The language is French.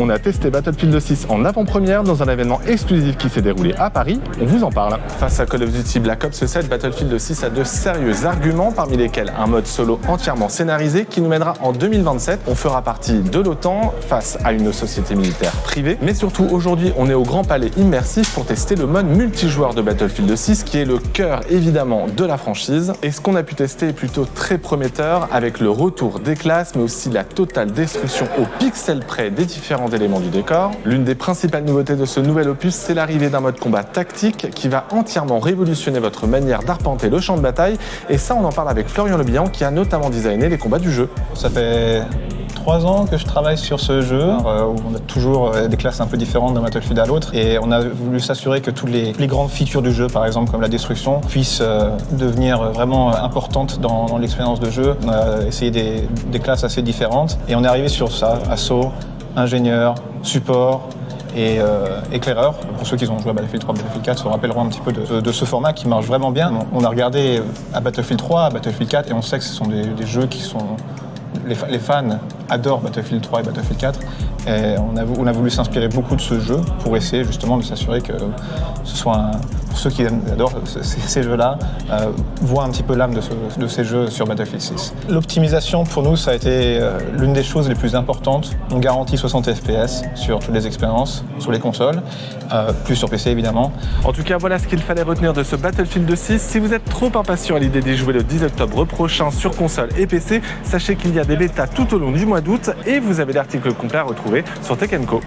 On a testé Battlefield 6 en avant-première dans un événement exclusif qui s'est déroulé à Paris. On vous en parle. Face à Call of Duty Black Ops 7, Battlefield 6 a de sérieux arguments, parmi lesquels un mode solo entièrement scénarisé qui nous mènera en 2027. On fera partie de l'OTAN face à une société militaire privée. Mais surtout, aujourd'hui, on est au Grand Palais immersif pour tester le mode multijoueur de Battlefield 6 qui est le cœur évidemment de la franchise. Et ce qu'on a pu tester est plutôt très prometteur avec le retour des classes mais aussi la totale destruction au pixel près des différents éléments du décor. L'une des principales nouveautés de ce nouvel opus, c'est l'arrivée d'un mode combat tactique qui va entièrement révolutionner votre manière d'arpenter le champ de bataille. Et ça, on en parle avec Florian Lebihan qui a notamment designé les combats du jeu. Ça fait 3 ans que je travaille sur ce jeu, où on a toujours des classes un peu différentes d'un Battlefield à l'autre, et on a voulu s'assurer que toutes les grandes features du jeu, par exemple comme la destruction, puissent devenir vraiment importantes dans l'expérience de jeu. On a essayé des classes assez différentes, et on est arrivé sur ça: assaut, ingénieur, support et éclaireur. Pour ceux qui ont joué à Battlefield 3, Battlefield 4 se rappelleront un petit peu de ce format qui marche vraiment bien. On a regardé à Battlefield 3, à Battlefield 4, et on sait que ce sont des jeux qui sont... Les fans adorent Battlefield 3 et Battlefield 4, et on a voulu s'inspirer beaucoup de ce jeu pour essayer justement de s'assurer que ce soit pour ceux qui adorent ces jeux-là, voient un petit peu l'âme de ces jeux sur Battlefield 6. L'optimisation pour nous, ça a été l'une des choses les plus importantes. On garantit 60 FPS sur toutes les expériences, sur les consoles, plus sur PC évidemment. En tout cas, voilà ce qu'il fallait retenir de ce Battlefield 6. Si vous êtes trop impatient à l'idée d'y jouer le 10 octobre prochain sur console et PC, sachez qu'il y a des bêtas tout au long du mois d'août et vous avez l'article complet à retrouver sur Tech & Co.